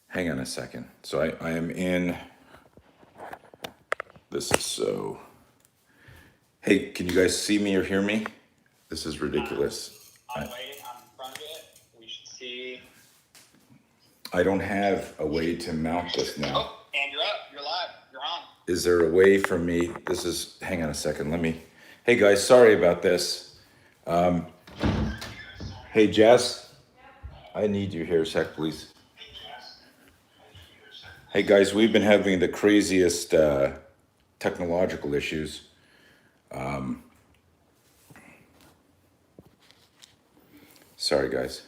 Hang on a second. So I am in, this is so, hey, can you guys see me or hear me? This is ridiculous. I'm waiting. I'm in front of it. We should see. I don't have a way to mount this now. Oh, and you're up. You're live. You're on. Is there a way for me? This is, hang on a second. Let me, hey guys, sorry about this. Hey Jess, I need you here a sec, please. Hey guys, we've been having the craziest technological issues. Sorry guys.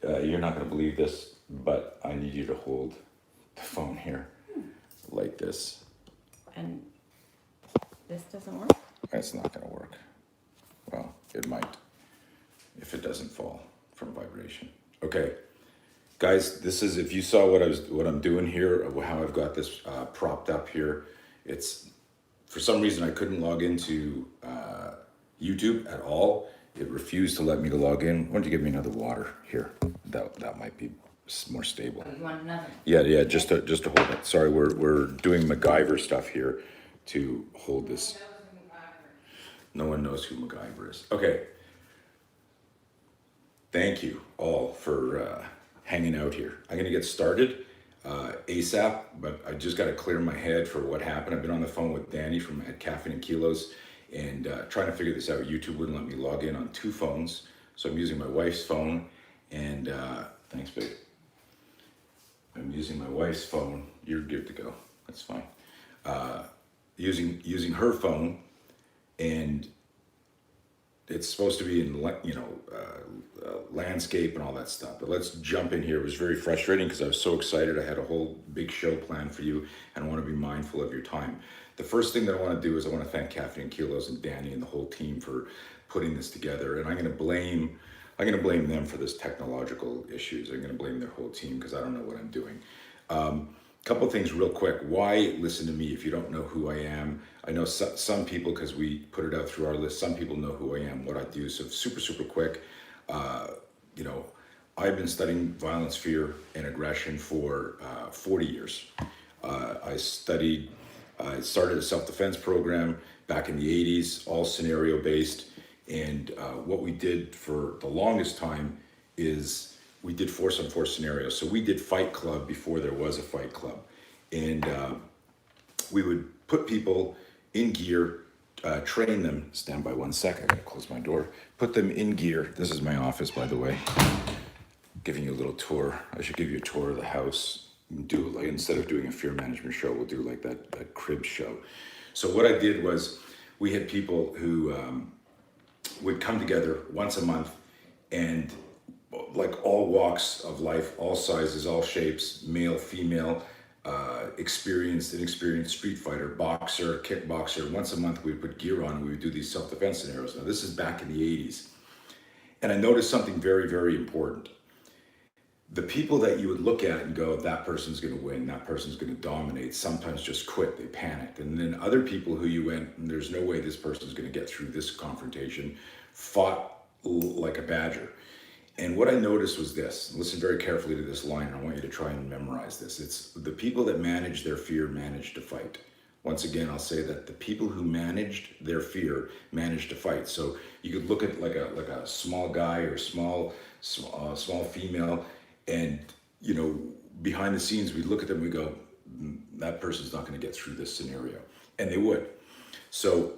You're not going to believe this, but I need you to hold the phone here like this. And this doesn't work? It's not going to work. Well, it might if it doesn't fall from vibration. Okay, guys, this is, if you saw what I'm doing here, how I've got this propped up here. It's, for some reason I couldn't log into YouTube at all. It refused to let me to log in. Why don't you give me another water here? That might be more stable. You want another? Yeah, just to hold it. Sorry, we're doing MacGyver stuff here to hold this. No one knows who MacGyver is. Okay. Thank you all for hanging out here. I'm gonna get started ASAP, but I just got to clear my head for what happened. I've been on the phone with Danny from at Caffeine and Kilos and trying to figure this out. YouTube wouldn't let me log in on two phones, so I'm using my wife's phone. And thanks, babe. I'm using my wife's phone. You're good to go. That's fine. Using her phone, and it's supposed to be in landscape and all that stuff. But let's jump in here. It was very frustrating because I was so excited. I had a whole big show planned for you, and I want to be mindful of your time. The first thing that I want to do is I want to thank Caffeine and Kilos and Danny and the whole team for putting this together. And I'm going to blame them for this technological issues. I'm going to blame their whole team because I don't know what I'm doing. Couple of things real quick. Why listen to me if you don't know who I am? I know some people, because we put it out through our list, some people know who I am, what I do. So super quick. I've been studying violence, fear, and aggression for 40 years. I started a self-defense program back in the 80s, all scenario based. And what we did for the longest time is we did force on force scenarios. So we did Fight Club before there was a Fight Club. And we would put people in gear, train them. Stand by 1 sec, I gotta close my door. Put them in gear. This is my office, by the way. Giving you a little tour. I should give you a tour of the house. Do it like, instead of doing a fear management show, we'll do like that crib show. So what I did was we had people who would come together once a month, and like all walks of life, all sizes, all shapes, male, female, experienced, inexperienced, street fighter, boxer, kickboxer. Once a month we would put gear on and we would do these self-defense scenarios. Now this is back in the 80s. And I noticed something very important. The people that you would look at and go, that person's gonna win, that person's gonna dominate, sometimes just quit, they panicked. And then other people who you went, there's no way this person's gonna get through this confrontation, fought like a badger. And what I noticed was this, listen very carefully to this line, and I want you to try and memorize this. It's the people that manage their fear manage to fight. Once again, I'll say that the people who managed their fear managed to fight. So you could look at like a small guy or small female, and behind the scenes, we'd look at them and we go, that person's not going to get through this scenario. And they would. So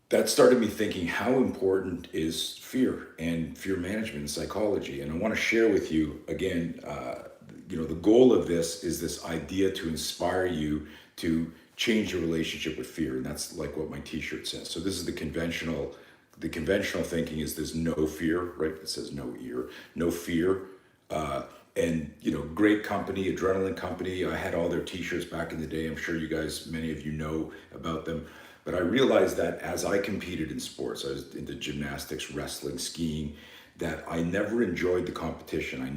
that started me thinking, how important is fear and fear management and psychology? And I want to share with you again, the goal of this is this idea to inspire you to change your relationship with fear. And that's like what my t-shirt says. So this is the conventional thinking is there's no fear, right? It says no fear. And great company, Adrenaline Company. I had all their t-shirts back in the day. I'm sure you guys, many of you know about them. But I realized that as I competed in sports, I was into gymnastics, wrestling, skiing, that I never enjoyed the competition. I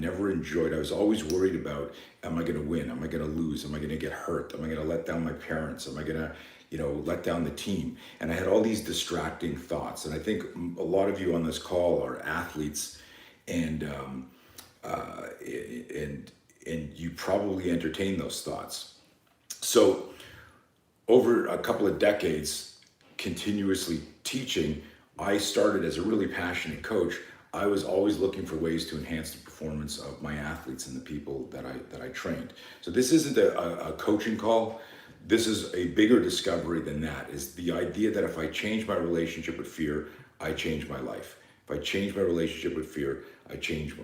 was always worried about, am I gonna win? Am I gonna lose? Am I gonna get hurt? Am I gonna let down my parents? Am I gonna, let down the team? And I had all these distracting thoughts. And I think a lot of you on this call are athletes, and and you probably entertain those thoughts. So over a couple of decades continuously teaching, I started as a really passionate coach. I was always looking for ways to enhance the performance of my athletes and the people that I trained. So this isn't a coaching call. This is a bigger discovery than that, is the idea that if I change my relationship with fear, I change my life. If I change my relationship with fear, I change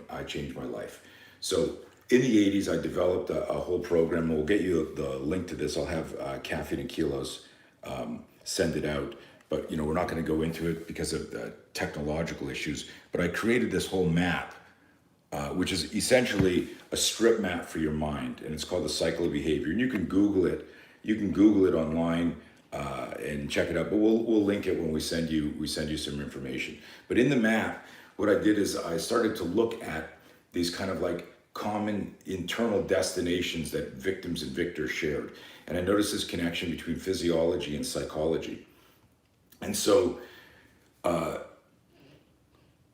my life. So in the 80s, I developed a whole program. We'll get you the link to this. I'll have Caffeine and Kilos send it out. But we're not going to go into it because of the technological issues. But I created this whole map, which is essentially a strip map for your mind, and it's called the cycle of behavior. And you can Google it. You can Google it online and check it out. But we'll link it when we send you some information. But in the map, what I did is I started to look at these kind of like common internal destinations that victims and victors shared, and I noticed this connection between physiology and psychology. And so,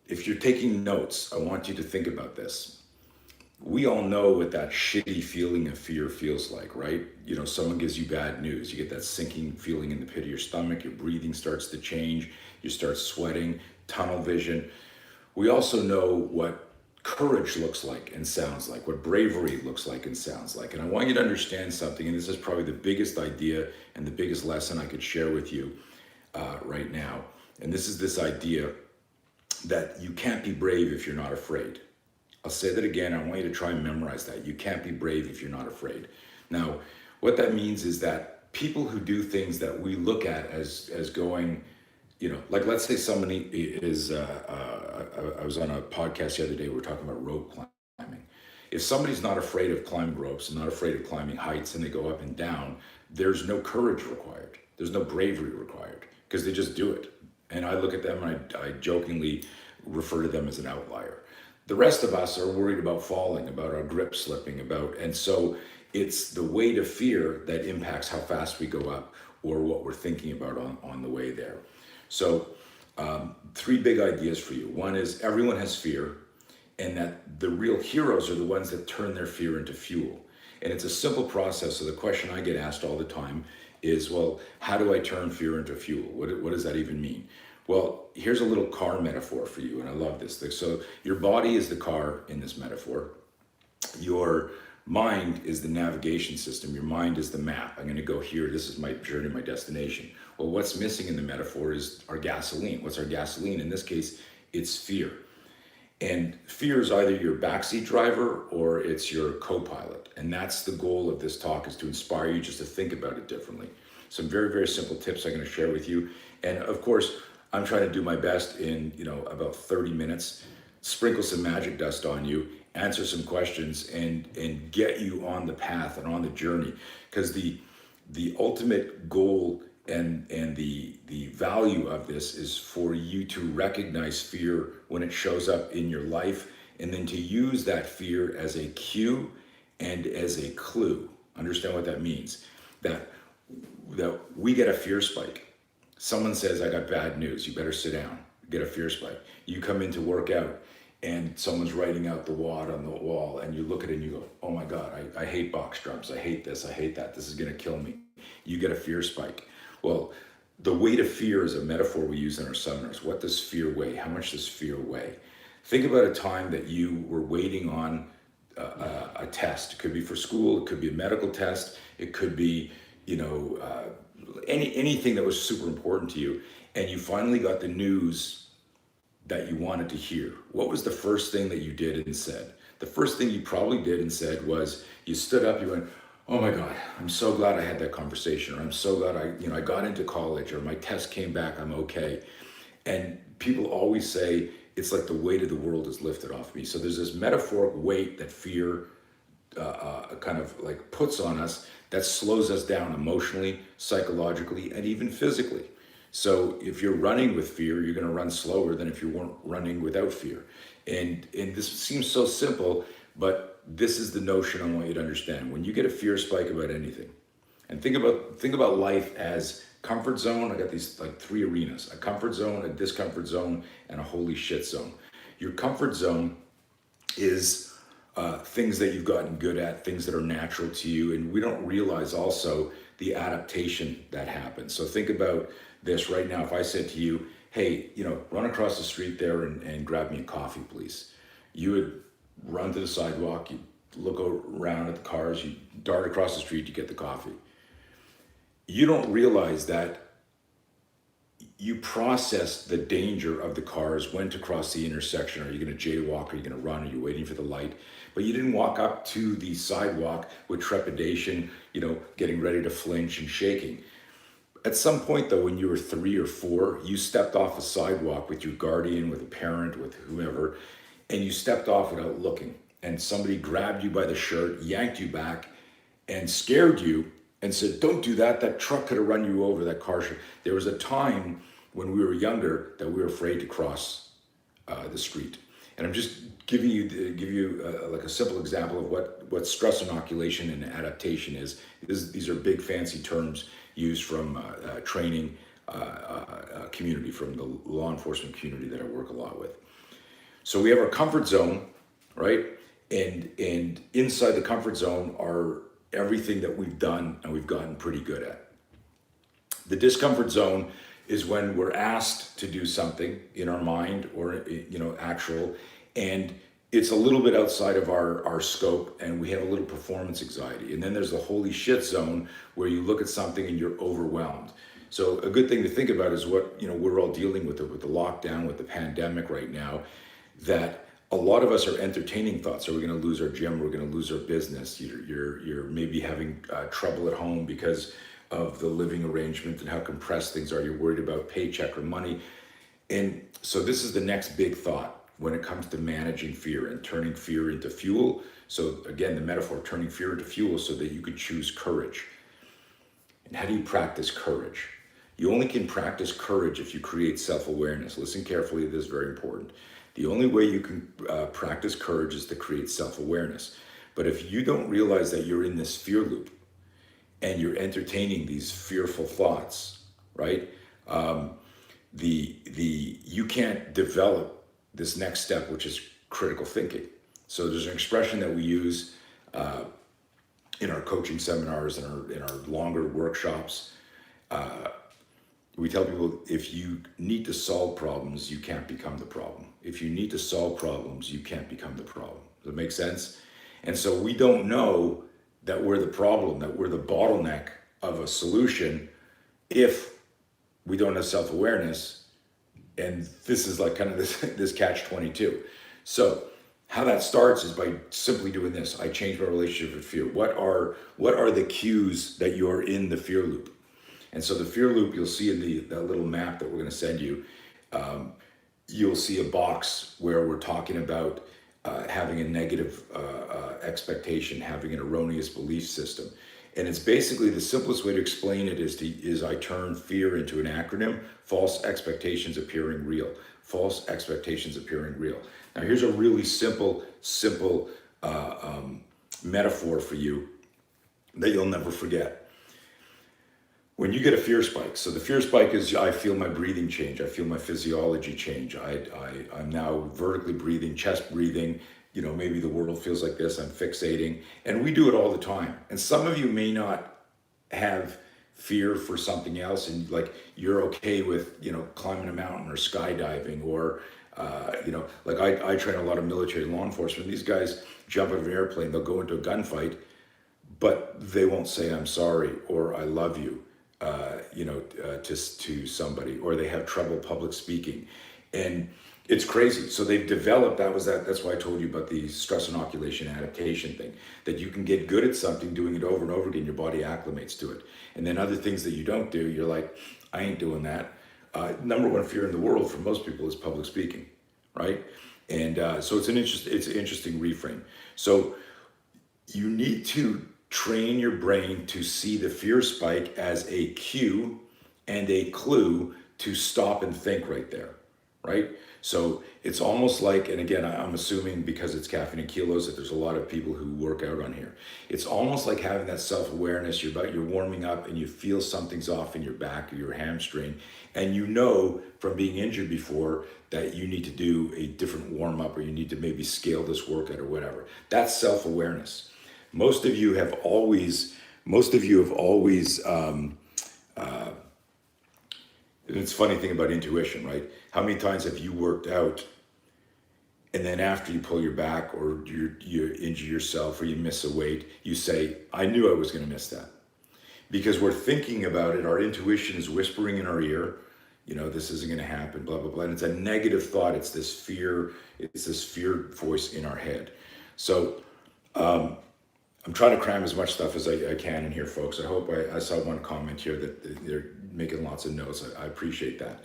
if you're taking notes, I want you to think about this. We all know what that shitty feeling of fear feels like, right? Someone gives you bad news. You get that sinking feeling in the pit of your stomach. Your breathing starts to change. You start sweating, tunnel vision. We also know what courage looks like and sounds like, what bravery looks like and sounds like. And I want you to understand something, and this is probably the biggest idea and the biggest lesson I could share with you right now. And this is this idea that you can't be brave if you're not afraid. I'll say that again. I want you to try and memorize that. You can't be brave if you're not afraid. Now, what that means is that people who do things that we look at as going, like let's say somebody is, I was on a podcast the other day, we were talking about rope climbing. If somebody's not afraid of climbing ropes and not afraid of climbing heights and they go up and down, there's no courage required. There's no bravery required because they just do it. And I look at them and I jokingly refer to them as an outlier. The rest of us are worried about falling, about our grip slipping, and so it's the weight of fear that impacts how fast we go up or what we're thinking about on the way there. So 3 big ideas for you. One is everyone has fear, and that the real heroes are the ones that turn their fear into fuel. And it's a simple process. So the question I get asked all the time is, well, how do I turn fear into fuel? What does that even mean? Well, here's a little car metaphor for you, and I love this. So your body is the car in this metaphor. Your mind is the navigation system. Your mind is the map. I'm going to go here. This is my journey, my destination. Well, what's missing in the metaphor is our gasoline. What's our gasoline? In this case, it's fear. And fear is either your backseat driver or it's your co-pilot. And that's the goal of this talk, is to inspire you just to think about it differently. Some very, very simple tips I'm going to share with you. And of course, I'm trying to do my best in, about 30 minutes, sprinkle some magic dust on you, answer some questions, and get you on the path and on the journey. Because the ultimate goal and the value of this is for you to recognize fear when it shows up in your life, and then to use that fear as a cue and as a clue. Understand what that means? That we get a fear spike. Someone says, I got bad news, you better sit down. Get a fear spike. You come in to work out and someone's writing out the WOD on the wall, and you look at it and you go, oh my God, I hate box jumps. I hate this, I hate that. This is gonna kill me. You get a fear spike. Well, the weight of fear is a metaphor we use in our seminars. What does fear weigh? How much does fear weigh? Think about a time that you were waiting on a test. It could be for school, it could be a medical test, it could be, anything that was super important to you, and you finally got the news that you wanted to hear. What was the first thing that you did and said? The first thing you probably did and said was you stood up, you went, oh my God, I'm so glad I had that conversation, or I'm so glad I got into college, or my test came back, I'm okay. And people always say, it's like the weight of the world is lifted off me. So there's this metaphoric weight that fear kind of like puts on us that slows us down emotionally, psychologically, and even physically. So if you're running with fear, you're going to run slower than if you weren't running without fear. And this seems so simple, but this is the notion I want you to understand. When you get a fear spike about anything, and think about life as comfort zone. I got these like 3 arenas: a comfort zone, a discomfort zone, and a holy shit zone. Your comfort zone is things that you've gotten good at, things that are natural to you, and we don't realize also the adaptation that happens. So think about this right now. If I said to you, hey, run across the street there and grab me a coffee, please. You would run to the sidewalk, you look around at the cars, you dart across the street, you get the coffee. You don't realize that you process the danger of the cars, when to cross the intersection. Are you going to jaywalk? Are you going to run? Are you waiting for the light? But you didn't walk up to the sidewalk with trepidation, getting ready to flinch and shaking. At some point, though, when you were 3 or 4, you stepped off a sidewalk with your guardian, with a parent, with whomever, and you stepped off without looking. And somebody grabbed you by the shirt, yanked you back, and scared you and said, don't do that. That truck could have run you over, that car. There was a time when we were younger that we were afraid to cross the street. And I'm just giving you like a simple example of what stress inoculation and adaptation is. These are big fancy terms used from training community, from the law enforcement community that I work a lot with. So we have our comfort zone, right? And inside the comfort zone are everything that we've done and we've gotten pretty good at. The discomfort zone is when we're asked to do something in our mind or actual, and it's a little bit outside of our scope, and we have a little performance anxiety. And then there's the holy shit zone, where you look at something and you're overwhelmed. So a good thing to think about is what we're all dealing with the lockdown, with the pandemic right now, that a lot of us are entertaining thoughts. Are we going to lose our gym? We're going to lose our business. You're maybe having trouble at home because of the living arrangement and how compressed things are. You're worried about paycheck or money. And so this is the next big thought when it comes to managing fear and turning fear into fuel. So again, the metaphor, turning fear into fuel so that you could choose courage. And how do you practice courage? You only can practice courage if you create self-awareness. Listen carefully, this is very important. The only way you can practice courage is to create self-awareness. But if you don't realize that you're in this fear loop and you're entertaining these fearful thoughts, right? You can't develop this next step, which is critical thinking. So there's an expression that we use in our coaching seminars and in our longer workshops. We tell people, if you need to solve problems, you can't become the problem. If you need to solve problems, you can't become the problem. Does that make sense? And so we don't know that we're the problem, that we're the bottleneck of a solution if we don't have self-awareness. And this is like kind of this catch-22. So how that starts is by simply doing this. I change my relationship with fear. What are the cues that you're in the fear loop? And so the fear loop, you'll see in that little map that we're going to send you, you'll see a box where we're talking about having a negative expectation, having an erroneous belief system. And it's basically, the simplest way to explain it is I turn fear into an acronym: false expectations appearing real. False expectations appearing real. Now here's a really simple metaphor for you that you'll never forget. When you get a fear spike, so the fear spike is I feel my breathing change, I feel my physiology change, I'm now vertically breathing, chest breathing, maybe the world feels like this, I'm fixating, and we do it all the time. And some of you may not have fear for something else, and like you're okay with, climbing a mountain or skydiving, or, like I train a lot of military law enforcement. These guys jump out of an airplane, they'll go into a gunfight, but they won't say I'm sorry or I love you. To somebody, or they have trouble public speaking, and it's crazy. So they've developed, that's why I told you about the stress inoculation adaptation thing, that you can get good at something, doing it over and over again, your body acclimates to it. And then other things that you don't do, you're like, I ain't doing that. Number one fear in the world for most people is public speaking, right? And so it's an interesting reframe. So you need to train your brain to see the fear spike as a cue and a clue to stop and think right there, right? So it's almost like, and again, I'm assuming because it's Caffeine and Kilos that there's a lot of people who work out on here. It's almost like having that self-awareness. You're warming up and you feel something's off in your back or your hamstring, and you know from being injured before that you need to do a different warm-up, or you need to maybe scale this workout or whatever. That's self-awareness. Most of you have always, and it's a funny thing about intuition, right? How many times have you worked out and then after you pull your back or you injure yourself or you miss a weight, you say, I knew I was going to miss that. Because we're thinking about it, our intuition is whispering in our ear, this isn't going to happen, blah, blah, blah. And it's a negative thought. It's this fear voice in our head. So I'm trying to cram as much stuff as I can in here, folks. I hope I saw one comment here that they're making lots of notes. I appreciate that.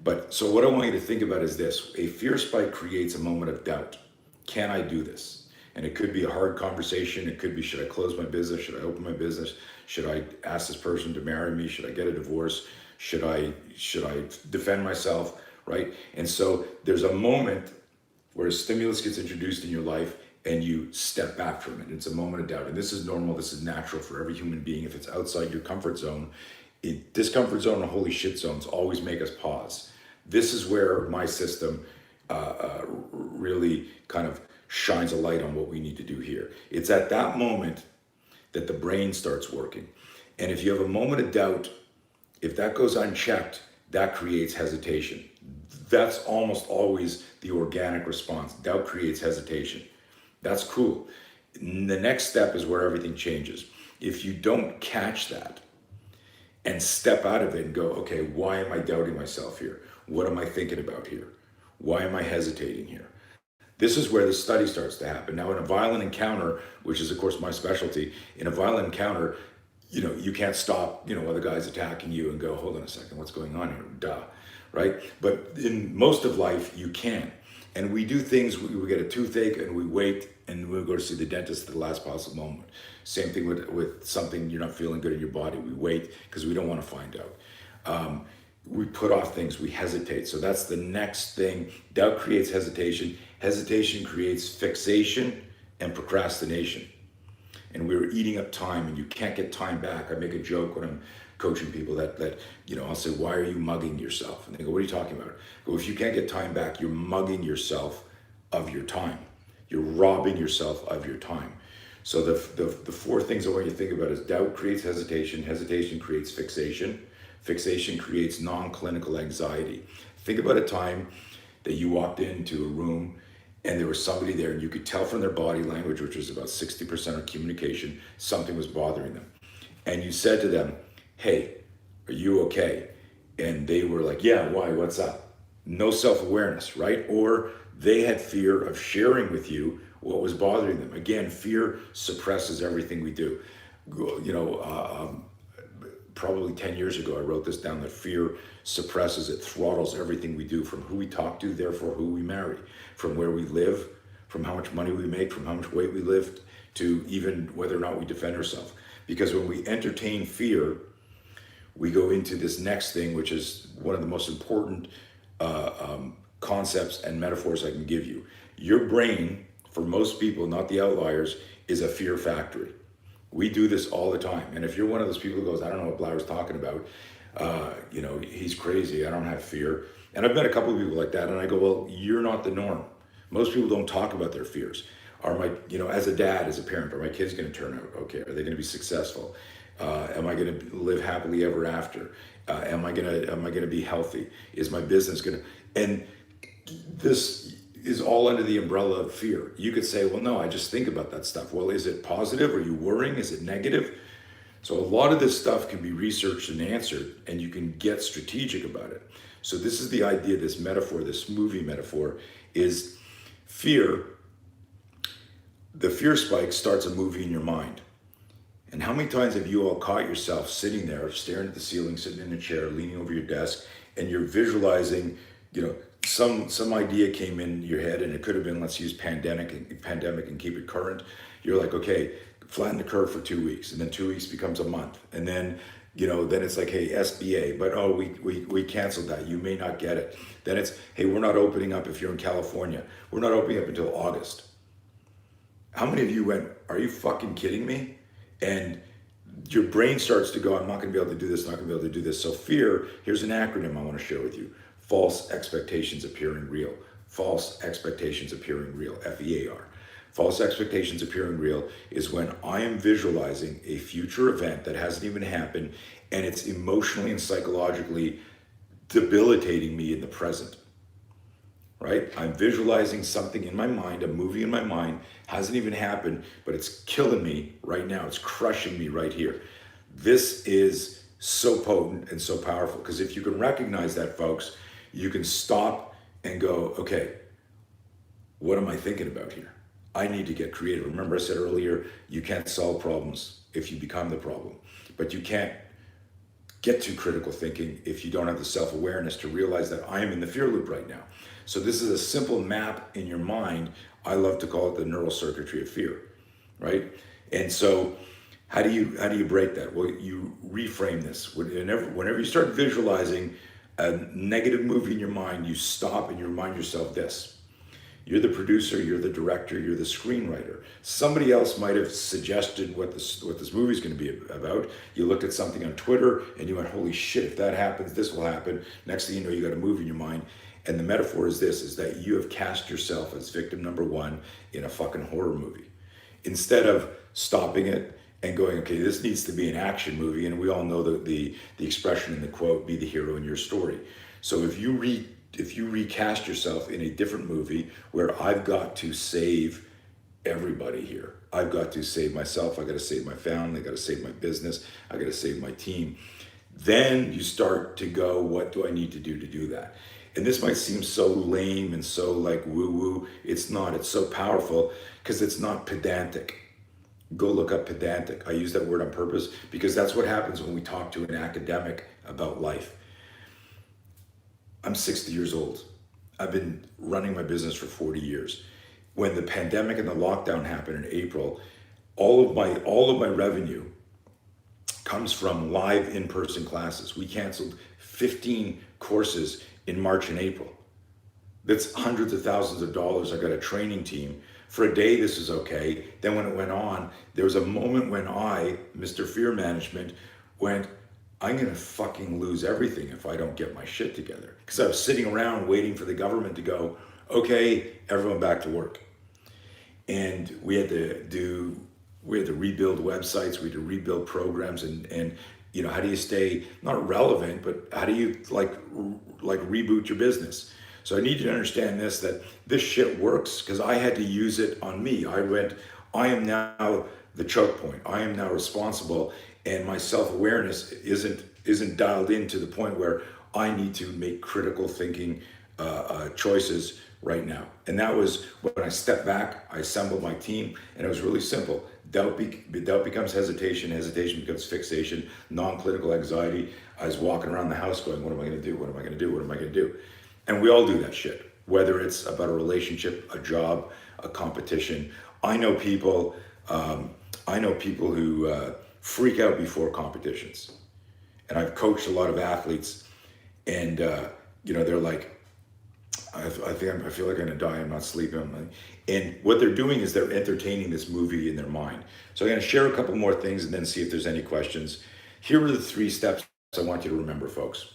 But so what I want you to think about is this. A fear spike creates a moment of doubt. Can I do this? And it could be a hard conversation. It could be, should I close my business? Should I open my business? Should I ask this person to marry me? Should I get a divorce? Should I defend myself, right? And so there's a moment where a stimulus gets introduced in your life and you step back from it. It's a moment of doubt. And this is normal. This is natural for every human being. If it's outside your comfort zone, discomfort zone and holy shit zones always make us pause. This is where my system really kind of shines a light on what we need to do here. It's at that moment that the brain starts working. And if you have a moment of doubt, if that goes unchecked, that creates hesitation. That's almost always the organic response. Doubt creates hesitation. That's cool. The next step is where everything changes. If you don't catch that and step out of it and go, okay, why am I doubting myself here? What am I thinking about here? Why am I hesitating here? This is where the study starts to happen. Now, in a violent encounter, which is of course my specialty, in a violent encounter, you can't stop, other guys attacking you and go, hold on a second, what's going on here? Duh, right? But in most of life, you can. And we do things, we get a toothache and we wait and we'll go to see the dentist at the last possible moment. Same thing with something you're not feeling good in your body. We wait because we don't want to find out. We put off things, we hesitate. So that's the next thing. Doubt creates hesitation. Hesitation creates fixation and procrastination. And we're eating up time and you can't get time back. I make a joke when I'm coaching people that I'll say, why are you mugging yourself? And they go, what are you talking about? I go, if you can't get time back, you're mugging yourself of your time. You're robbing yourself of your time. So the four things I want you to think about is doubt creates hesitation. Hesitation creates fixation. Fixation creates non-clinical anxiety. Think about a time that you walked into a room and there was somebody there and you could tell from their body language, which was about 60% of communication, something was bothering them. And you said to them, hey, are you okay? And they were like, yeah, why, what's up? No self-awareness, right? Or they had fear of sharing with you what was bothering them. Again, fear suppresses everything we do. Probably 10 years ago, I wrote this down, that fear suppresses, it throttles everything we do, from who we talk to, therefore who we marry, from where we live, from how much money we make, from how much weight we lift, to even whether or not we defend ourselves. Because when we entertain fear, we go into this next thing, which is one of the most important concepts and metaphors I can give you. Your brain, for most people, not the outliers, is a fear factory. We do this all the time. And if you're one of those people who goes, I don't know what Blauer's talking about, he's crazy, I don't have fear. And I've met a couple of people like that, and I go, well, you're not the norm. Most people don't talk about their fears. As a dad, as a parent, are my kids gonna turn out okay? Are they gonna be successful? Am I gonna live happily ever after? Am I gonna be healthy? Is my business gonna, and this is all under the umbrella of fear. You could say, well, no, I just think about that stuff. Well, is it positive? Are you worrying? Is it negative? So a lot of this stuff can be researched and answered, and you can get strategic about it. So this is the idea, this metaphor, this movie metaphor, is fear. The fear spike starts a movie in your mind. And how many times have you all caught yourself sitting there, staring at the ceiling, sitting in a chair, leaning over your desk, and you're visualizing, some idea came in your head, and it could have been, let's use pandemic and keep it current. You're like, okay, flatten the curve for 2 weeks, and then 2 weeks becomes a month, and then Then it's like, hey, SBA, but oh, we canceled that. You may not get it. Then it's, hey, we're not opening up if you're in California. We're not opening up until August. How many of you went, are you fucking kidding me? And your brain starts to go, I'm not going to be able to do this, not going to be able to do this. So fear, here's an acronym I want to share with you. False expectations appearing real. False expectations appearing real, FEAR. False expectations appearing real is when I am visualizing a future event that hasn't even happened and it's emotionally and psychologically debilitating me in the present, right? I'm visualizing something in my mind, a movie in my mind, hasn't even happened, but it's killing me right now. It's crushing me right here. This is so potent and so powerful because if you can recognize that, folks, you can stop and go, okay, what am I thinking about here? I need to get creative. Remember I said earlier, you can't solve problems if you become the problem, but you can't get to critical thinking if you don't have the self-awareness to realize that I am in the fear loop right now. So this is a simple map in your mind. I love to call it the neural circuitry of fear, right? And so how do you break that? Well, you reframe this. Whenever you start visualizing a negative movie in your mind, you stop and you remind yourself this. You're the producer, you're the director, you're the screenwriter. Somebody else might have suggested what this movie is going to be about. You looked at something on Twitter and you went, holy shit, if that happens, this will happen. Next thing you know, you got a movie in your mind. And the metaphor is this, is that you have cast yourself as victim number one in a fucking horror movie. Instead of stopping it and going, okay, this needs to be an action movie. And we all know the expression in the quote, be the hero in your story. So if you recast yourself in a different movie where I've got to save everybody here. I've got to save myself. I got to save my family. I got to save my business. I got to save my team. Then you start to go, what do I need to do that? And this might seem so lame and so like woo-woo. It's not. It's so powerful because it's not pedantic. Go look up pedantic. I use that word on purpose because that's what happens when we talk to an academic about life. I'm 60 years old. I've been running my business for 40 years. When the pandemic and the lockdown happened in April, all of my revenue comes from live in-person classes. We canceled 15 courses in March and April. That's hundreds of thousands of dollars. I got a training team. For a day, this is okay. Then when it went on, there was a moment when I, Mr. Fear Management, went, I'm gonna fucking lose everything if I don't get my shit together. Because I was sitting around waiting for the government to go, okay, everyone back to work. And we had to rebuild websites, we had to rebuild programs, and how do you stay not relevant, but how do you like reboot your business? So I need you to understand this, that this shit works because I had to use it on me. I am now the choke point. I am now responsible, and my self-awareness isn't dialed in to the point where I need to make critical thinking choices right now. And that was when I stepped back, I assembled my team, and it was really simple. Doubt becomes hesitation, hesitation becomes fixation, non-clinical anxiety. I was walking around the house going, what am I gonna do? What am I gonna do? What am I gonna do? And we all do that shit, whether it's about a relationship, a job, a competition. I know people who freak out before competitions. And I've coached a lot of athletes, and they're like, I feel like I'm gonna die. I'm not sleeping. And what they're doing is they're entertaining this movie in their mind. So I'm gonna share a couple more things and then see if there's any questions. Here are the 3 steps I want you to remember, folks.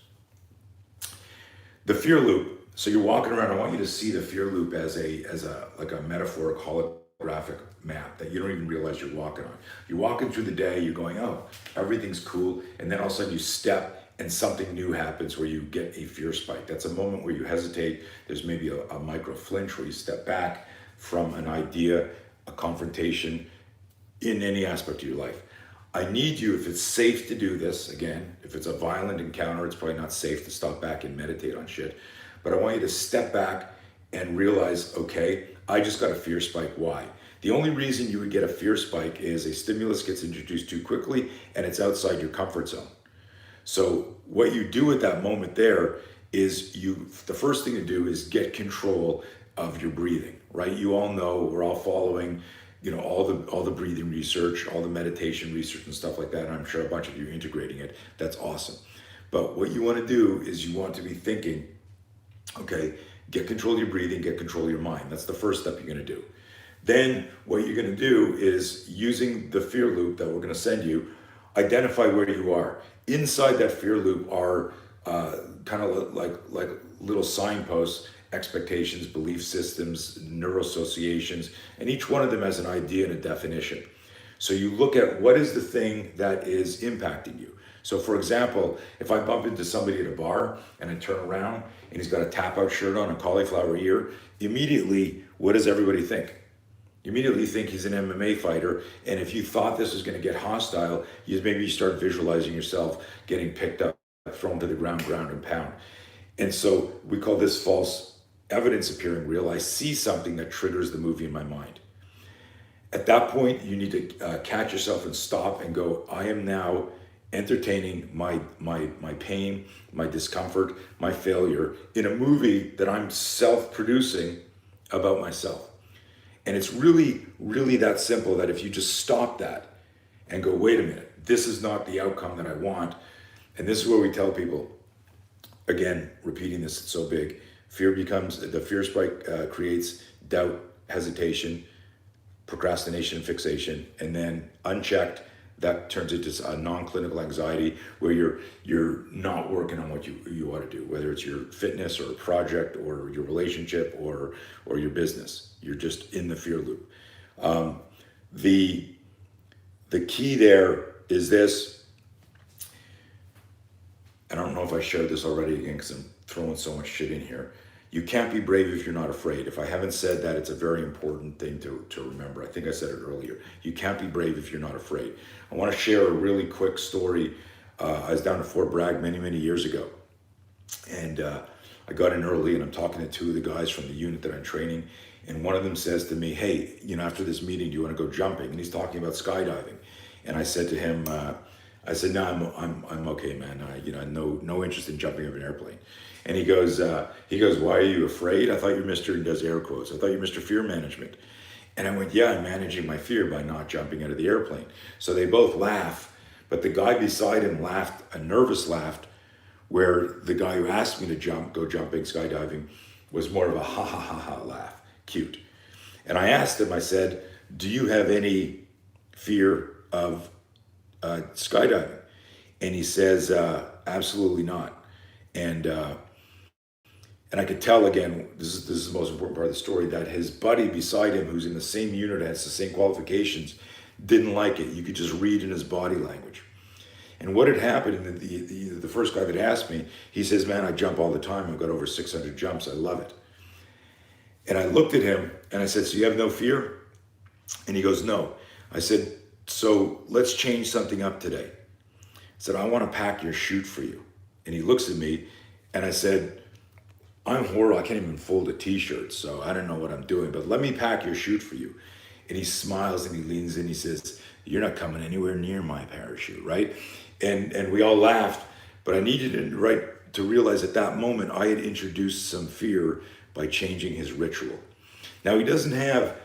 The fear loop. So you're walking around. I want you to see the fear loop as a metaphoric holographic map that you don't even realize you're walking on. You're walking through the day. You're going, oh, everything's cool, and then all of a sudden you step and something new happens where you get a fear spike. That's a moment where you hesitate. There's maybe a micro flinch where you step back from an idea, a confrontation in any aspect of your life. I need you, if it's safe to do this, again, if it's a violent encounter, it's probably not safe to stop back and meditate on shit. But I want you to step back and realize, okay, I just got a fear spike. Why? The only reason you would get a fear spike is a stimulus gets introduced too quickly and it's outside your comfort zone. So what you do at that moment there is the first thing to do is get control of your breathing, right? You all know, we're all following all the breathing research, all the meditation research and stuff like that. And I'm sure a bunch of you are integrating it. That's awesome. But what you want to do is you want to be thinking, okay, get control of your breathing, get control of your mind. That's the first step you're going to do. Then what you're going to do is, using the fear loop that we're going to send you, identify where you are. Inside that fear loop are kind of like little signposts, expectations, belief systems, neuroassociations, and each one of them has an idea and a definition. So you look at what is the thing that is impacting you. So for example, if I bump into somebody at a bar and I turn around and he's got a tap out shirt on, a cauliflower ear, immediately, what does everybody think? You immediately think he's an MMA fighter, and if you thought this was going to get hostile, maybe you start visualizing yourself getting picked up, thrown to the ground and pound. And so we call this false evidence appearing real. I see something that triggers the movie in my mind. At that point, you need to catch yourself and stop and go, I am now entertaining my pain, my discomfort, my failure in a movie that I'm self-producing about myself. And it's really, really that simple, that if you just stop that and go, wait a minute, this is not the outcome that I want. And this is where we tell people, again, repeating this, it's so big, the fear spike creates doubt, hesitation, procrastination, fixation, and then unchecked, that turns into a non-clinical anxiety where you're not working on what you ought to do, whether it's your fitness or a project or your relationship or your business. You're just in the fear loop. The key there is this. I don't know if I shared this already again because I'm throwing so much shit in here. You can't be brave if you're not afraid. If I haven't said that, it's a very important thing to remember. I think I said it earlier. You can't be brave if you're not afraid. I want to share a really quick story. I was down at Fort Bragg many years ago. And I got in early and I'm talking to two of the guys from the unit that I'm training. And one of them says to me, hey, after this meeting, do you want to go jumping? And he's talking about skydiving. And I said to him, no, I'm okay, man. No interest in jumping over an airplane. And he goes, why are you afraid? I thought you're Mr. and does air quotes. I thought you're Mr. Fear Management. And I went, yeah, I'm managing my fear by not jumping out of the airplane. So they both laugh, but the guy beside him laughed, a nervous laugh, where the guy who asked me to go jumping, skydiving, was more of a ha ha ha ha laugh, cute. And I asked him, I said, do you have any fear of skydiving? And he says, absolutely not. And I could tell, again, this is the most important part of the story, that his buddy beside him, who's in the same unit, has the same qualifications, didn't like it. You could just read in his body language. And what had happened, and the first guy that asked me, he says, man, I jump all the time. I've got over 600 jumps. I love it. And I looked at him and I said, so you have no fear? And he goes, no. I said, so let's change something up today. I said, I want to pack your chute for you. And he looks at me and I said, I'm horrible. I can't even fold a t-shirt, so I don't know what I'm doing, but let me pack your chute for you. And he smiles and he leans in. He says, you're not coming anywhere near my parachute, right? And we all laughed, but I needed to realize at that moment I had introduced some fear by changing his ritual. Now, he doesn't have,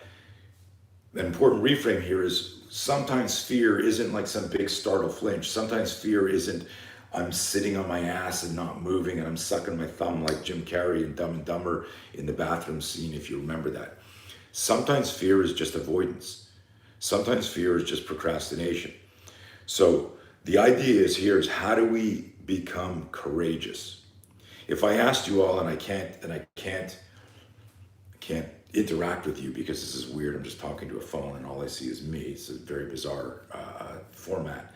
an important reframe here is sometimes fear isn't like some big startle flinch. Sometimes fear isn't, I'm sitting on my ass and not moving and I'm sucking my thumb like Jim Carrey in Dumb and Dumber in the bathroom scene, if you remember that. Sometimes fear is just avoidance. Sometimes fear is just procrastination. So the idea is how do we become courageous? If I asked you all, and I can't interact with you because this is weird, I'm just talking to a phone and all I see is me. It's a very bizarre format.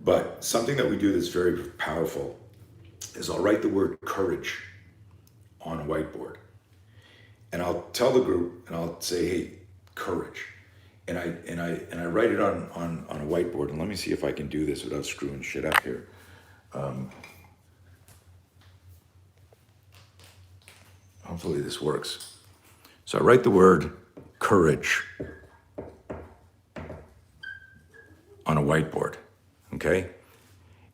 But something that we do that's very powerful is I'll write the word courage on a whiteboard. And I'll tell the group and I'll say, hey, courage. And I write it on a whiteboard. And let me see if I can do this without screwing shit up here. Hopefully this works. So I write the word courage on a whiteboard. Okay?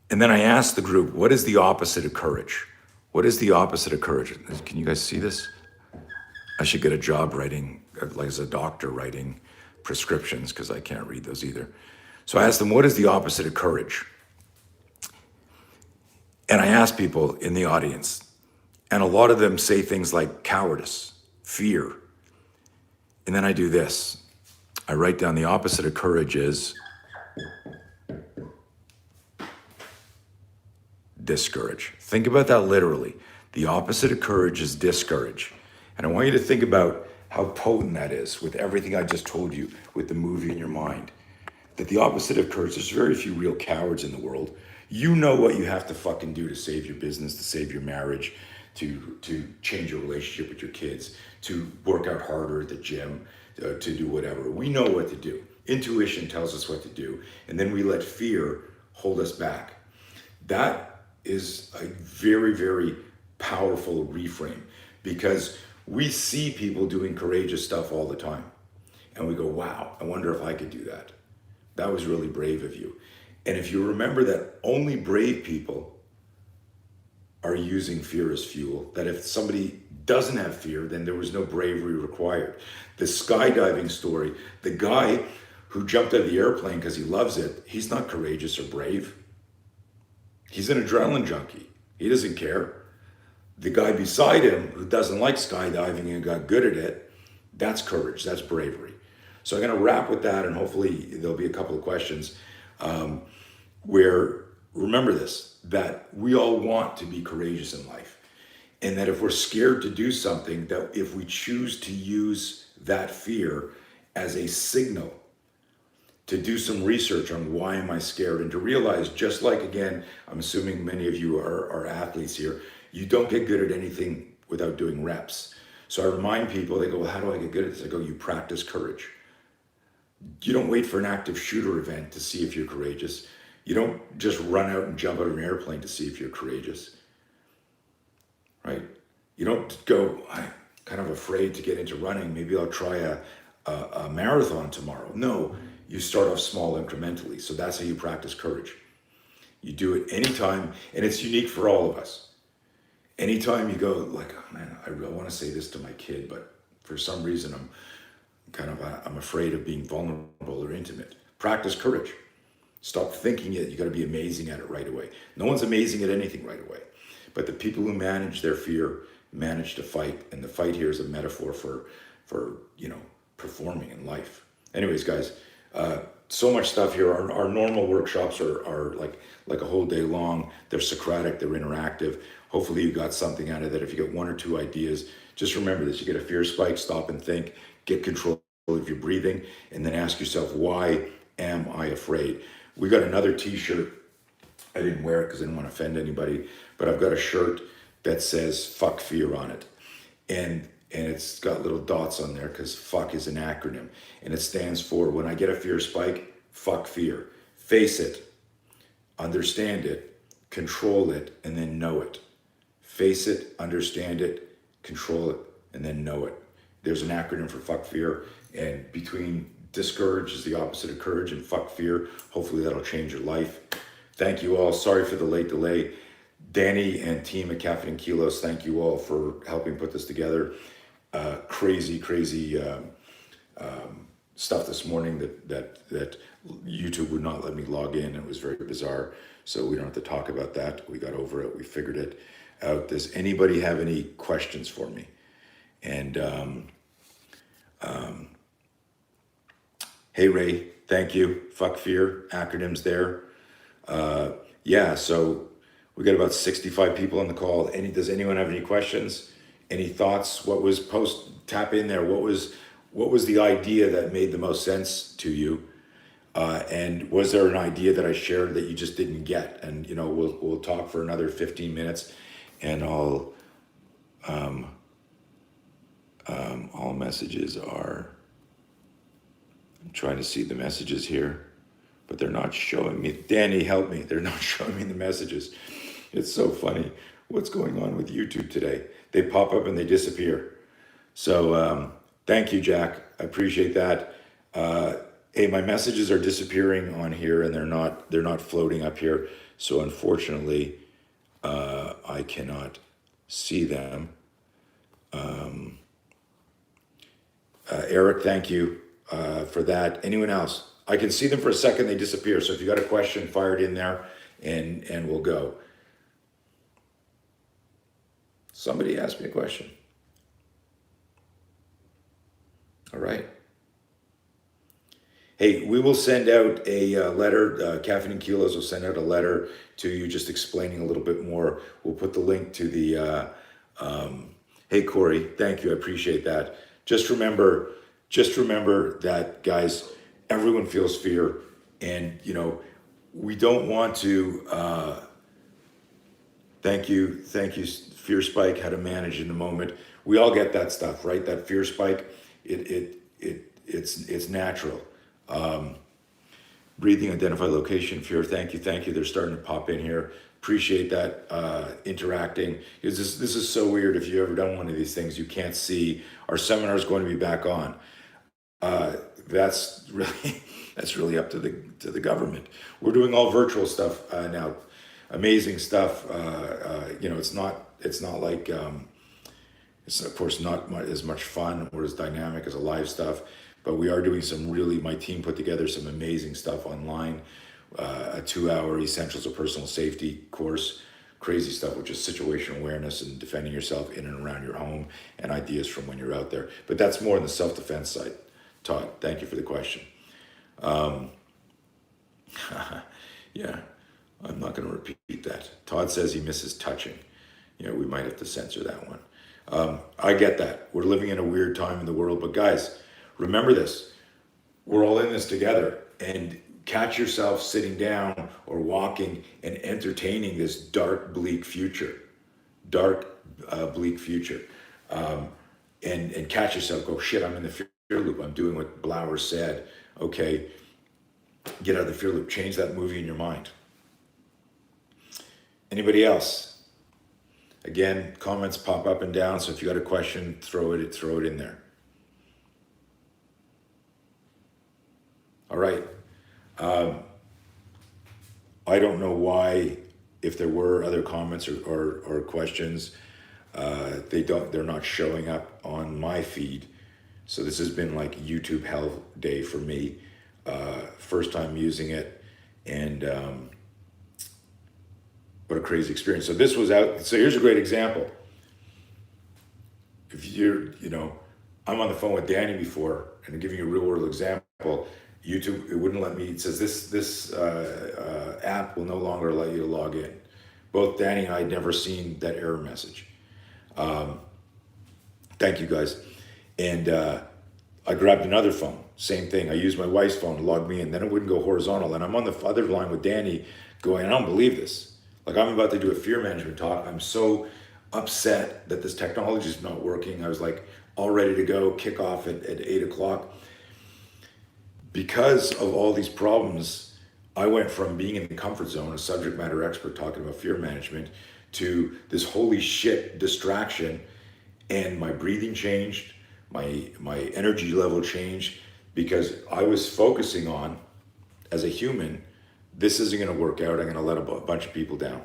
And then I ask the group, what is the opposite of courage? What is the opposite of courage? Can you guys see this? I should get a job writing, like as a doctor, writing prescriptions because I can't read those either. So I asked them, what is the opposite of courage? And I asked people in the audience, and a lot of them say things like cowardice, fear. And then I do this. I write down the opposite of courage is discourage. Think about that literally. The opposite of courage is discourage. And I want you to think about how potent that is with everything I just told you with the movie in your mind. That the opposite of courage, there's very few real cowards in the world. You know what you have to fucking do to save your business, to save your marriage, to change your relationship with your kids, to work out harder at the gym, to do whatever. We know what to do. Intuition tells us what to do. And then we let fear hold us back. That is a very, very powerful reframe because we see people doing courageous stuff all the time. And we go, wow, I wonder if I could do that. That was really brave of you. And if you remember that only brave people are using fear as fuel, that if somebody doesn't have fear, then there was no bravery required. The skydiving story, the guy who jumped out of the airplane because he loves it, he's not courageous or brave. He's an adrenaline junkie. He doesn't care. The guy beside him who doesn't like skydiving and got good at it, that's courage, that's bravery. So I'm going to wrap with that, and hopefully there'll be a couple of questions where, remember this, that we all want to be courageous in life. And that if we're scared to do something, that if we choose to use that fear as a signal to do some research on why am I scared, and to realize, just like, again, I'm assuming many of you are athletes here, you don't get good at anything without doing reps. So I remind people, they go, well, how do I get good at this? I go, you practice courage. You don't wait for an active shooter event to see if you're courageous. You don't just run out and jump out of an airplane to see if you're courageous, right? You don't go, I'm kind of afraid to get into running. Maybe I'll try a marathon tomorrow. No, you start off small incrementally. So that's how you practice courage. You do it anytime, and it's unique for all of us. Anytime you go like, oh man, I really want to say this to my kid, but for some reason I'm afraid of being vulnerable or intimate. Practice courage. Stop thinking it. You got to be amazing at it right away. No one's amazing at anything right away. But the people who manage their fear manage to fight. And the fight here is a metaphor for performing in life. Anyways, guys, so much stuff here. Our normal workshops are like a whole day long. They're Socratic, they're interactive. Hopefully you got something out of that. If you get one or two ideas, just remember this. You get a fear spike, stop and think, get control of your breathing, and then ask yourself, why am I afraid? We got another t-shirt. I didn't wear it because I didn't want to offend anybody, but I've got a shirt that says fuck fear on it. And it's got little dots on there because fuck is an acronym. And it stands for, when I get a fear spike, fuck fear. Face it, understand it, control it, and then know it. Face it, understand it, control it, and then know it. There's an acronym for fuck fear, and between discourage is the opposite of courage, and fuck fear, hopefully that'll change your life. Thank you all. Sorry for the late delay. Danny and team at Caffeine Kilos, thank you all for helping put this together. Crazy stuff this morning that YouTube would not let me log in. It was very bizarre. So we don't have to talk about that. We got over it. We figured it out. Does anybody have any questions for me? And hey, Ray, thank you. Fuck fear, acronyms there. Yeah, so we got about 65 people on the call. Does anyone have any questions? Any thoughts? What was tap in there? What was the idea that made the most sense to you? And was there an idea that I shared that you just didn't get? And we'll talk for another 15 minutes, and all messages are. I'm trying to see the messages here, but they're not showing me. Danny, help me. They're not showing me the messages. It's so funny. What's going on with YouTube today? They pop up and they disappear. So thank you, Jack. I appreciate that. Hey, my messages are disappearing on here, and they're not floating up here. So unfortunately, I cannot see them. Eric, thank you. for that. Anyone else? I can see them for a second, they disappear. So if you got a question, fire it in there and we'll go. Somebody asked me a question. All right. Hey, we will send out a letter. Caffeine and Kilos will send out a letter to you just explaining a little bit more. We'll put the link to the, hey, Corey, thank you. I appreciate that. Just remember that, guys, everyone feels fear. And, you know, we don't want to, thank you, fear spike, how to manage in the moment. We all get that stuff, right? That fear spike, it's natural. Breathing, identify location, fear. Thank you. They're starting to pop in here. Appreciate that, interacting. Because this is so weird. If you've ever done one of these things, you can't see. Our seminar is going to be back on. That's really up to the government. We're doing all virtual stuff now. Amazing stuff. You know, it's not like it's of course not as much fun or as dynamic as a live stuff. But we are doing my team put together some amazing stuff online, a 2-hour Essentials of Personal Safety course, crazy stuff, which is situational awareness and defending yourself in and around your home and ideas from when you're out there. But that's more on the self-defense side. Todd, thank you for the question. Yeah, I'm not going to repeat that. Todd says he misses touching. You know, we might have to censor that one. I get that. We're living in a weird time in the world, but guys, remember this, we're all in this together, and catch yourself sitting down or walking and entertaining this dark, bleak future, and catch yourself, go, shit, I'm in the fear loop. I'm doing what Blauer said. Okay, get out of the fear loop, change that movie in your mind. Anybody else? Again, comments pop up and down, so if you got a question, throw it in there. All right. I don't know why, if there were other comments or questions, they're not showing up on my feed. So this has been like YouTube hell day for me. First time using it, and what a crazy experience. So this was out. So here's a great example. If I'm on the phone with Danny before, and I'm giving you a real world example. YouTube, it wouldn't let me. It says this app will no longer allow you to log in. Both Danny and I had never seen that error message. Thank you, guys. And I grabbed another phone. Same thing. I used my wife's phone to log me in. Then it wouldn't go horizontal. And I'm on the other line with Danny going, I don't believe this. Like, I'm about to do a fear management talk. I'm so upset that this technology is not working. I was like all ready to go, kick off at 8 o'clock. Because of all these problems, I went from being in the comfort zone, a subject matter expert talking about fear management, to this holy shit distraction, and my breathing changed, my energy level changed, because I was focusing on, as a human, this isn't going to work out. I'm going to let a bunch of people down.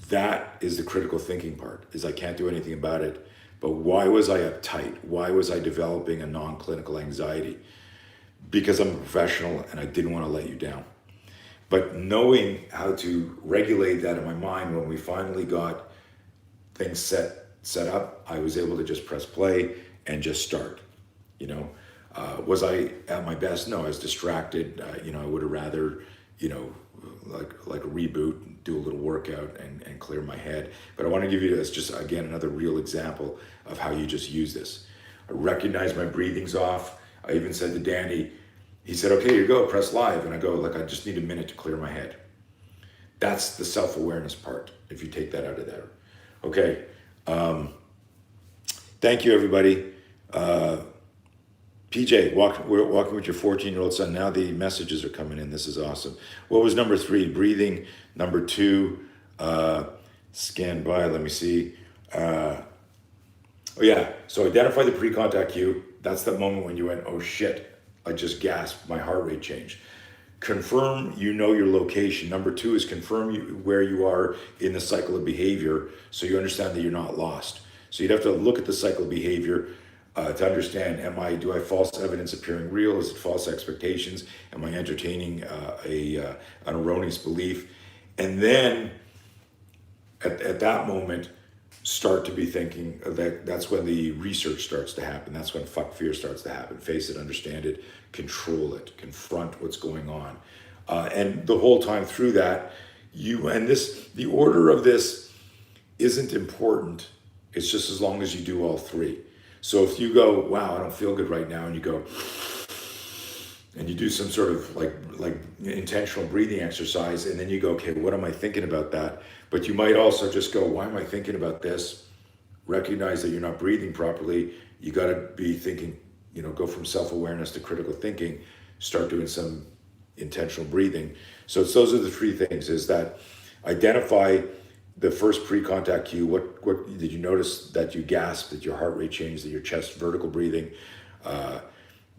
That is the critical thinking part, is I can't do anything about it. But why was I uptight? Why was I developing a non-clinical anxiety? Because I'm a professional and I didn't want to let you down. But knowing how to regulate that in my mind, when we finally got things set up, I was able to just press play and just start. Was I at my best? No, I was distracted. I would have rather, like a reboot, do a little workout and clear my head. But I want to give you this, just again, another real example of how you just use this. I recognize my breathing's off. I even said to Danny, he said, okay, you go, press live. And I go, I just need a minute to clear my head. That's the self-awareness part, if you take that out of there. Okay. Thank you, everybody. PJ, we're walking with your 14-year-old son. Now the messages are coming in. This is awesome. What was number 3? Breathing. Number 2, scan by. Let me see. Oh yeah. So identify the pre-contact cue. That's the moment when you went, oh shit, I just gasped. My heart rate changed. Confirm your location. Number 2 is confirm where you are in the cycle of behavior, so you understand that you're not lost. So you'd have to look at the cycle of behavior to understand, do I have false evidence appearing real? Is it false expectations? Am I entertaining an erroneous belief? And then at that moment, start to be thinking that's when the research starts to happen. That's when fuck fear starts to happen. Face it, understand it, control it, confront what's going on. And the whole time through that, the order of this isn't important. It's just as long as you do all three. So if you go, wow, I don't feel good right now, and you go, and you do some sort of like intentional breathing exercise, and then you go, okay, what am I thinking about that? But you might also just go, why am I thinking about this? Recognize that you're not breathing properly. You got to be thinking, go from self-awareness to critical thinking, start doing some intentional breathing. So those are the three things, is that identify the first pre-contact cue. What did you notice that you gasped, that your heart rate changed, that your chest vertical breathing,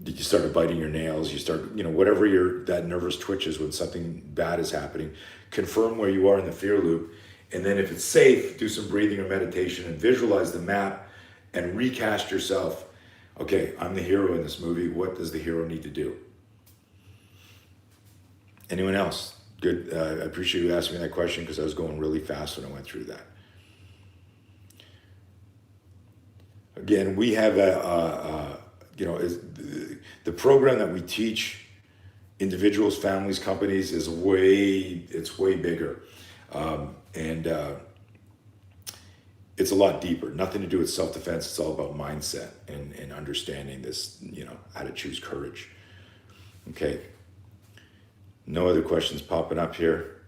did you start biting your nails? You start, whatever that nervous twitch is when something bad is happening. Confirm where you are in the fear loop. And then if it's safe, do some breathing or meditation and visualize the map and recast yourself. Okay, I'm the hero in this movie. What does the hero need to do? Anyone else? Good. I appreciate you asking me that question, because I was going really fast when I went through that. Again, we have the program that we teach individuals, families, companies is way bigger. And it's a lot deeper. Nothing to do with self-defense. It's all about mindset and understanding this, how to choose courage. Okay. No other questions popping up here.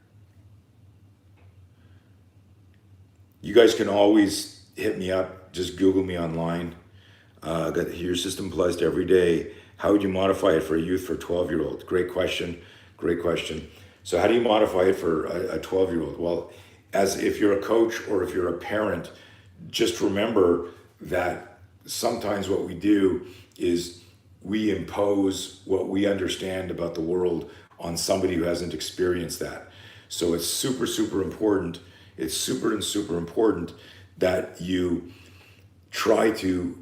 You guys can always hit me up. Just Google me online. That your system applies to every day. How would you modify it for a youth, for a 12-year-old? Great question. So how do you modify it for a 12-year-old? Well, as if you're a coach or if you're a parent, just remember that sometimes what we do is we impose what we understand about the world on somebody who hasn't experienced that. So it's super, super important. It's super important that you try to,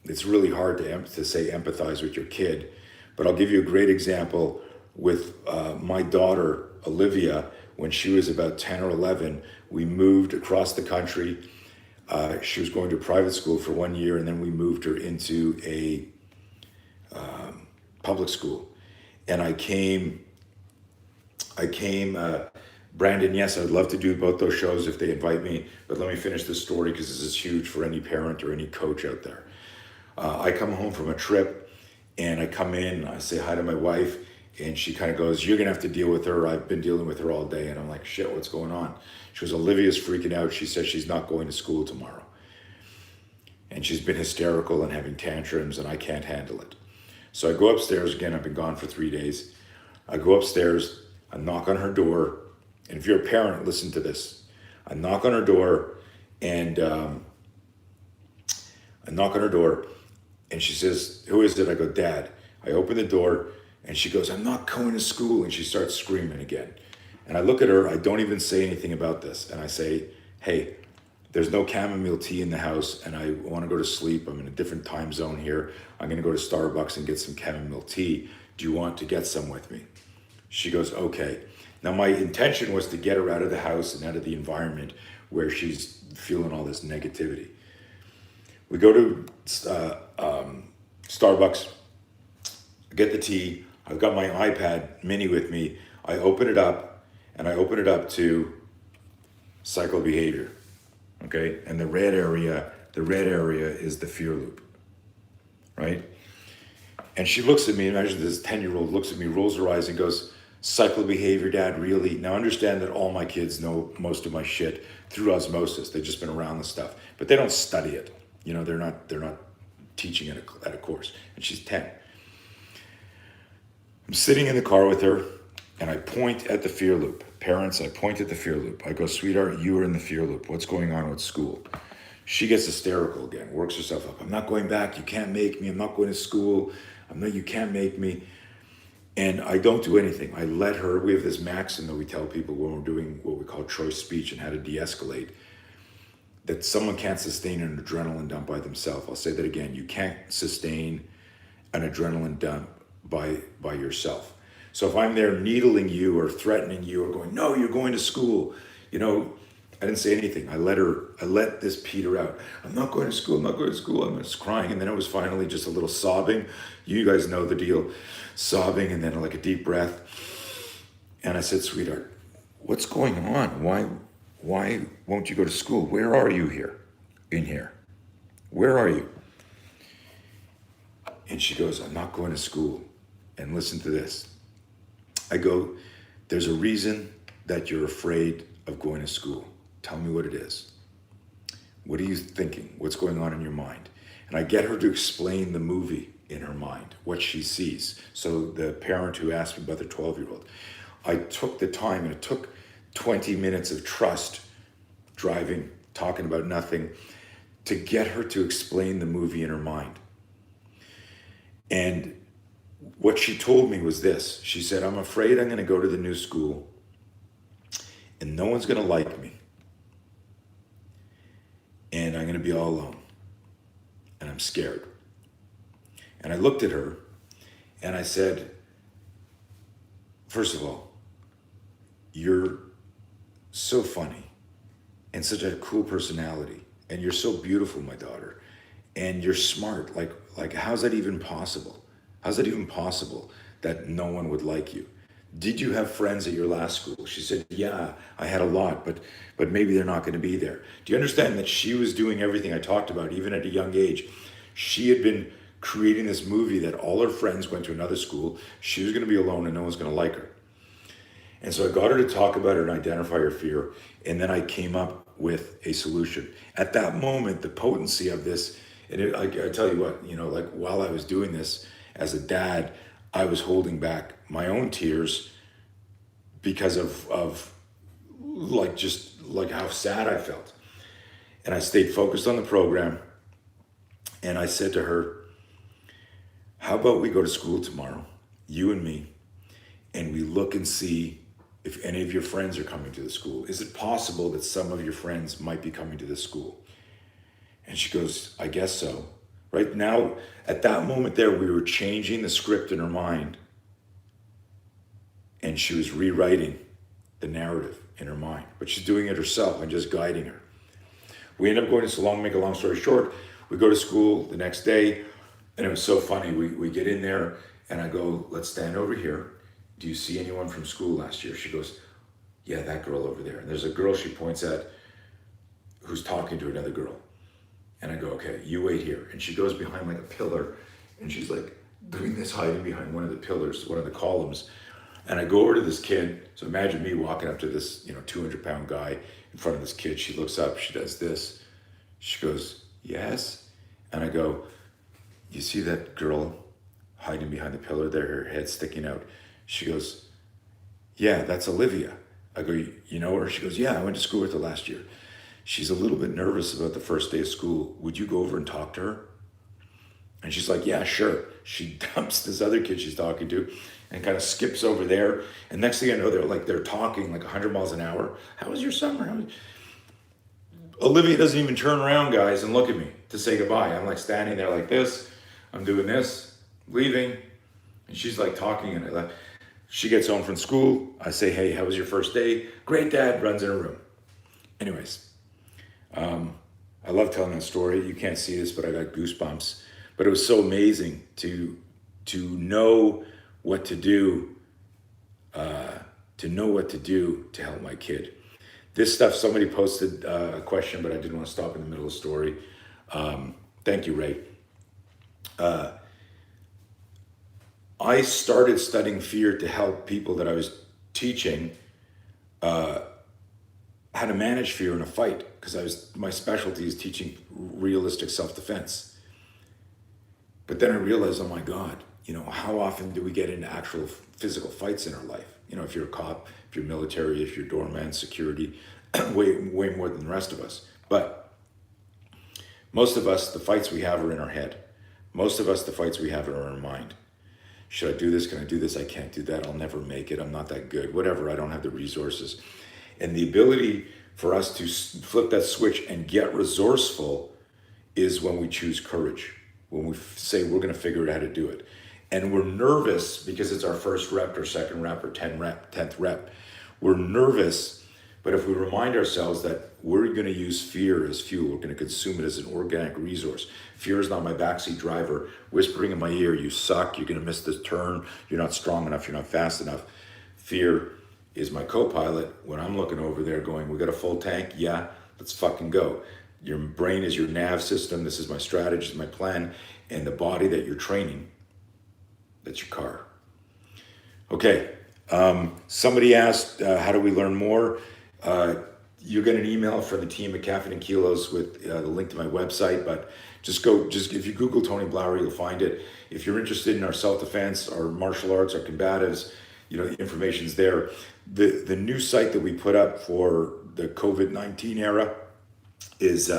it's really hard to say empathize with your kid, but I'll give you a great example with my daughter, Olivia. When she was about 10 or 11, we moved across the country. She was going to private school for 1 year, and then we moved her into a public school. And I came, Brandon, yes, I'd love to do both those shows if they invite me, but let me finish this story because this is huge for any parent or any coach out there. I come home from a trip, and I come in, I say hi to my wife, and she kind of goes, you're gonna have to deal with her. I've been dealing with her all day. And I'm like, shit, what's going on? She goes, Olivia's freaking out. She says she's not going to school tomorrow. And she's been hysterical and having tantrums, and I can't handle it. So I go upstairs again. I've been gone for 3 days. I go upstairs, I knock on her door. And if you're a parent, listen to this. I knock on her door, and and she says, who is it? I go, Dad. I open the door, and she goes, I'm not going to school. And she starts screaming again. And I look at her, I don't even say anything about this. And I say, hey, there's no chamomile tea in the house, and I want to go to sleep. I'm in a different time zone here. I'm going to go to Starbucks and get some chamomile tea. Do you want to get some with me? She goes, okay. Now, my intention was to get her out of the house and out of the environment where she's feeling all this negativity. We go to Starbucks, get the tea. I've got my iPad mini with me. I open it up, and I open it up to cycle behavior, okay? And the red area is the fear loop, right? And she looks at me, imagine this 10-year-old looks at me, rolls her eyes and goes, cycle behavior, Dad, really? Now understand that all my kids know most of my shit through osmosis. They've just been around the stuff, but they don't study it. They're not teaching it at a course. And she's 10. I'm sitting in the car with her, and I point at the fear loop. Parents, I point at the fear loop. I go, sweetheart, you are in the fear loop. What's going on with school? She gets hysterical again, works herself up. I'm not going back. You can't make me. I'm not going to school. You can't make me. And I don't do anything. I let her, we have this maxim that we tell people when we're doing what we call choice speech and how to de-escalate. that someone can't sustain an adrenaline dump by themselves. I'll say that again. You can't sustain an adrenaline dump by yourself. So if I'm there needling you or threatening you or going, no, you're going to school, you know, I didn't say anything. I let this peter out. I'm not going to school, I'm not going to school. I'm just crying. And then it was finally just a little sobbing. You guys know the deal. Sobbing and then like a deep breath. And I said, sweetheart, what's going on? Why won't you go to school? Where are you here? In here. Where are you? And she goes, I'm not going to school. And listen to this. I go, there's a reason that you're afraid of going to school. Tell me what it is. What are you thinking? What's going on in your mind? And I get her to explain the movie in her mind, what she sees. So the parent who asked me about their 12-year-old, I took the time, and it took 20 minutes of trust, driving, talking about nothing, to get her to explain the movie in her mind. And what she told me was this. She said, I'm afraid I'm going to go to the new school and no one's going to like me. And I'm going to be all alone. And I'm scared. And I looked at her and I said, first of all, you're so funny and such a cool personality. And you're so beautiful, my daughter. And you're smart. Like, how's that even possible? How's it even possible that no one would like you? Did you have friends at your last school? She said, yeah, I had a lot, but maybe they're not going to be there. Do you understand that she was doing everything I talked about, even at a young age? She had been creating this movie that all her friends went to another school. She was going to be alone and no one's going to like her. And so I got her to talk about it and identify her fear. And then I came up with a solution. At that moment, the potency of this, and I tell you what, you know, like while I was doing this, as a dad, I was holding back my own tears because of like just like how sad I felt. And I stayed focused on the program. And I said to her, how about we go to school tomorrow, you and me, and we look and see if any of your friends are coming to the school. Is it possible that some of your friends might be coming to this school? And she goes, I guess so. Right now, at that moment there, we were changing the script in her mind. And she was rewriting the narrative in her mind. But she's doing it herself. I'm just guiding her. We end up going to salon, make a long story short. We go to school the next day. And it was so funny. We get in there and I go, let's stand over here. Do you see anyone from school last year? She goes, yeah, that girl over there. And there's a girl she points at who's talking to another girl. And I go, okay, you wait here. And she goes behind like a pillar and she's like doing this, hiding behind one of the pillars, one of the columns. And I go over to this kid. So imagine me walking up to this, 200-pound guy in front of this kid. She looks up, she does this. She goes, yes. And I go, you see that girl hiding behind the pillar there, her head sticking out? She goes, yeah, that's Olivia. I go, you know her? She goes, yeah, I went to school with her last year. She's a little bit nervous about the first day of school. Would you go over and talk to her? And she's like, yeah, sure. She dumps this other kid she's talking to and kind of skips over there. And next thing I know, they're talking like 100 miles an hour. How was your summer? Olivia doesn't even turn around, guys, and look at me to say goodbye. I'm like standing there like this. I'm doing this, leaving. And she's like talking, and I left. She gets home from school. I say, hey, how was your first day? Great, Dad. Runs in her room. Anyways, I love telling that story. You can't see this, but I got goosebumps. But it was so amazing to know what to do, to help my kid. This stuff, somebody posted a question, but I didn't want to stop in the middle of the story. Thank you, Ray. I started studying fear to help people that I was teaching how to manage fear in a fight, because my specialty is teaching realistic self-defense. But then I realized, oh my God, how often do we get into actual physical fights in our life? If you're a cop, if you're military, if you're doorman, security, way more than the rest of us. But most of us, the fights we have are in our head. Most of us, the fights we have are in our mind. Should I do this? Can I do this? I can't do that. I'll never make it. I'm not that good. Whatever. I don't have the resources. And the ability for us to flip that switch and get resourceful is when we choose courage, when we say we're going to figure out how to do it. And we're nervous because it's our first rep or second rep or 10th rep. We're nervous, but if we remind ourselves that we're going to use fear as fuel, we're going to consume it as an organic resource. Fear is not my backseat driver whispering in my ear, you suck, you're going to miss this turn, you're not strong enough, you're not fast enough. Fear is my co-pilot when I'm looking over there going, we got a full tank? Yeah, let's fucking go. Your brain is your nav system. This is my strategy, this is my plan. And the body that you're training, that's your car. Okay, somebody asked, how do we learn more? You get an email from the team at Caffeine and Kilos with the link to my website, but just if you Google Tony Blauer, you'll find it. If you're interested in our self-defense, our martial arts, our combatives, the information's there. The new site that we put up for the COVID-19 era is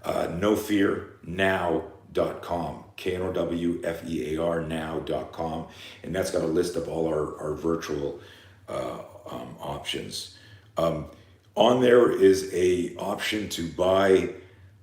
nofearnow.com, KNOWFEAR now.com, and that's got a list of all our virtual options. On there is a option to buy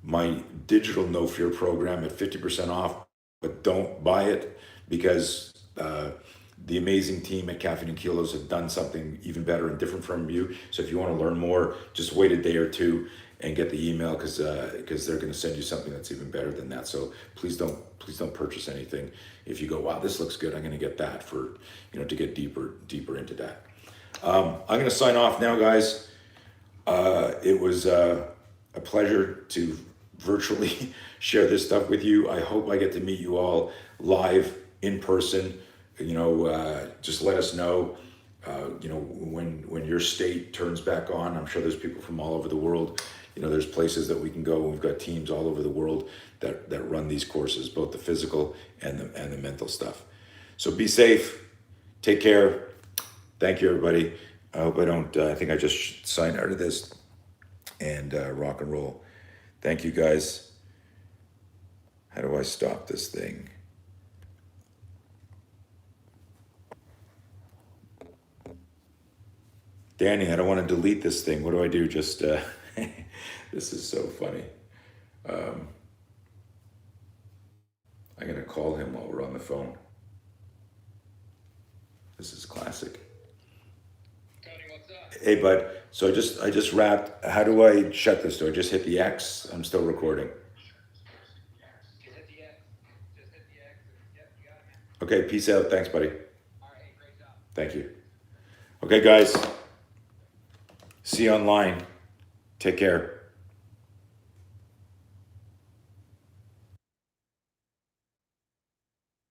my digital No Fear program at 50% off, but don't buy it because the amazing team at Caffeine and Kilos have done something even better and different from you. So if you want to learn more, just wait a day or two and get the email because they're going to send you something that's even better than that. So please don't purchase anything if you go, wow, this looks good, I'm going to get that for to get deeper into that. I'm going to sign off now, guys. It was a pleasure to virtually share this stuff with you. I hope I get to meet you all live in person. Just let us know, when your state turns back on. I'm sure there's people from all over the world. There's places that we can go. We've got teams all over the world that run these courses, both the physical and the mental stuff. So be safe. Take care. Thank you, everybody. I hope I think I just signed out of this and rock and roll. Thank you, guys. How do I stop this thing? Danny, I don't want to delete this thing. What do I do? Just, this is so funny. I'm going to call him while we're on the phone. This is classic. Tony, what's up? Hey, bud. So I just wrapped. How do I shut this? Do I just hit the X? I'm still recording. Just hit the X. Just hit the X. Yep, you got it, man. Okay, peace out. Thanks, buddy. All right, great job. Thank you. Okay, guys. See you online. Take care.